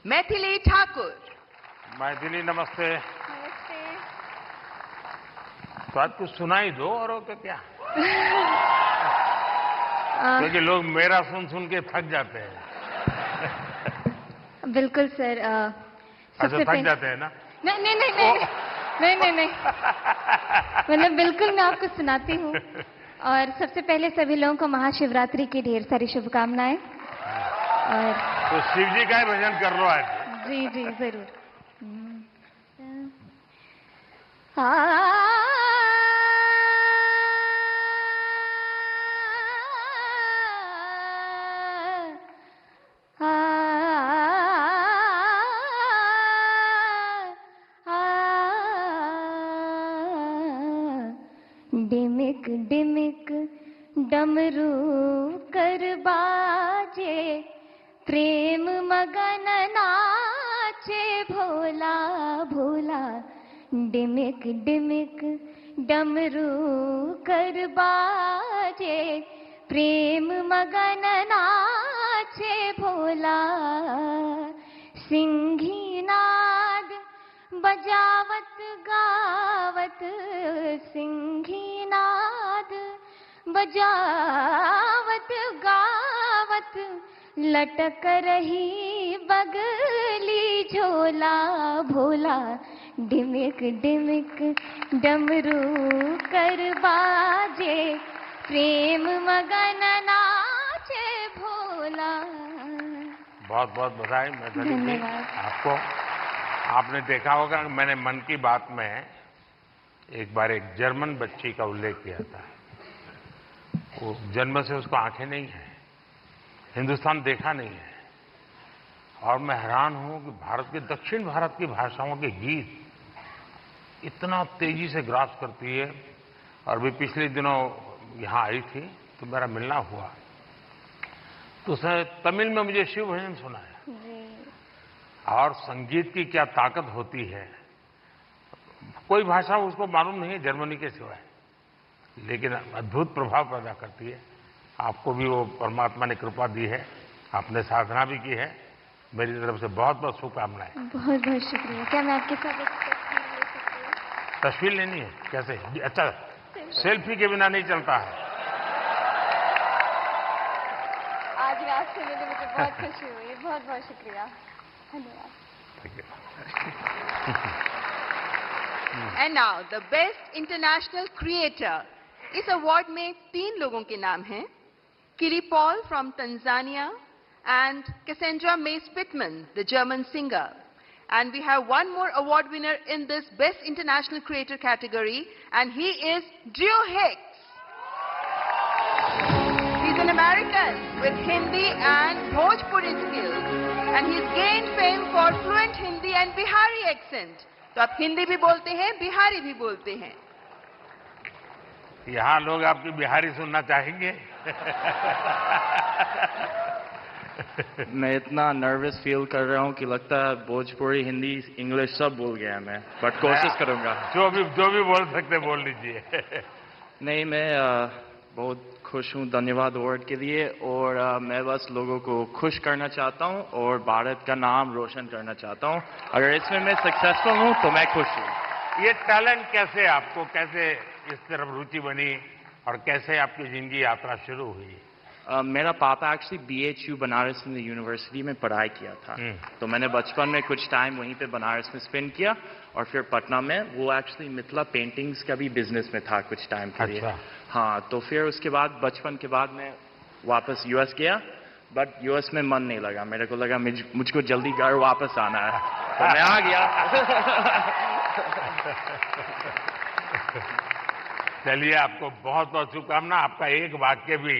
मैथिली ठाकुर। मैथिली नमस्ते। नमस्ते। तो आज कुछ सुनाई दो और तो क्या क्योंकि लोग मेरा सुन सुन के थक जाते हैं। बिल्कुल सर। अच्छा, थक जाते हैं ना? नहीं नहीं नहीं नहीं नहीं नहीं नहीं मतलब बिल्कुल मैं आपको सुनाती हूँ। और सबसे पहले सभी लोगों को महाशिवरात्रि की ढेर सारी शुभकामनाएं। और तो शिव जी का ही भजन कर लो आज। जी जी जरूर। डिमिक डिमिक डमरू कर बाजे, प्रेम मगन नाचे भोला भोला। डिमिक डिमिक डमरू कर बाजे, प्रेम मगन नाचे भोला। सिंही नाद बजावत गावत, सिंही नाद बजावत गावत, लटक रही बगली झोला भोला। डिमिक डिमिक डमरू कर बाजे, प्रेम मगन नाचे भोला। बहुत बहुत बधाई मैथिली जी धन्यवाद आपको। आपने देखा होगा कि मैंने मन की बात में एक बार एक जर्मन बच्ची का उल्लेख किया था। वो जन्म से उसको आंखें नहीं है, हिंदुस्तान देखा नहीं है, और मैं हैरान हूं कि भारत के दक्षिण भारत की भाषाओं के गीत इतना तेजी से ग्रास करती है। और भी पिछले दिनों यहां आई थी तो मेरा मिलना हुआ, तो उसने तमिल में मुझे शिव भजन सुनाया। और संगीत की क्या ताकत होती है, कोई भाषा उसको मालूम नहीं है जर्मनी के सिवाय, लेकिन अद्भुत प्रभाव पैदा करती है। आपको भी वो परमात्मा ने कृपा दी है, आपने साधना भी की है। मेरी तरफ से बहुत बहुत शुभकामनाएं। बहुत बहुत शुक्रिया। क्या मैं आपके साथ एक तस्वीर ले सकती हूँ? तस्वीर लेनी है? कैसे? अच्छा, सेल्फी के बिना नहीं चलता है। आज रास्ते में मुझे बहुत खुशी हुई। बहुत बहुत शुक्रिया। धन्यवाद। And now the best international creator. इस अवार्ड में 3 लोगों के नाम हैं, किली Paul from Tanzania and Cassandra May Spitman, the German singer. And we have one more award winner in this Best International Creator category, and he is Dio Hicks. He's an American with Hindi and Bhojpuri skills, and he's gained fame for fluent Hindi and Bihari accent. तो आप हिंदी भी बोलते हैं, बिहारी भी बोलते हैं। यहां लोग आपकी बिहारी सुनना चाहेंगे। मैं इतना नर्वस फील कर रहा हूँ कि लगता है भोजपुरी, हिंदी, इंग्लिश सब भूल गया मैं, बट कोशिश करूंगा। जो भी बोल सकते बोल लीजिए। नहीं, मैं बहुत खुश हूँ धन्यवाद अवार्ड के लिए। और मैं बस लोगों को खुश करना चाहता हूँ और भारत का नाम रोशन करना चाहता हूँ। अगर इसमें मैं सक्सेसफुल हूँ तो मैं खुश हूँ। ये टैलेंट कैसे आपको, कैसे इस तरफ रुचि बनी और कैसे आपकी जिंदगी यात्रा शुरू हुई? मेरा पापा एक्चुअली BHU बनारस में यूनिवर्सिटी में पढ़ाई किया था, तो मैंने बचपन में कुछ टाइम वहीं पे बनारस में स्पेंड किया। और फिर पटना में वो एक्चुअली मिथिला पेंटिंग्स का भी बिजनेस में था कुछ टाइम के लिए। अच्छा। हाँ, तो फिर उसके बाद बचपन के बाद मैं वापस US गया, बट US में मन नहीं लगा। मेरे को लगा मुझको जल्दी घर वापस आना है, तो मैं आ गया। चलिए, आपको बहुत बहुत शुभकामना। आपका एक वाक्य भी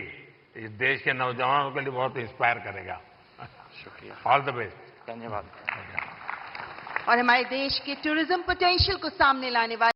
इस देश के नौजवानों के लिए बहुत इंस्पायर करेगा। शुक्रिया। All the best. धन्यवाद। और हमारे देश के टूरिज्म पोटेंशियल को सामने लाने वाले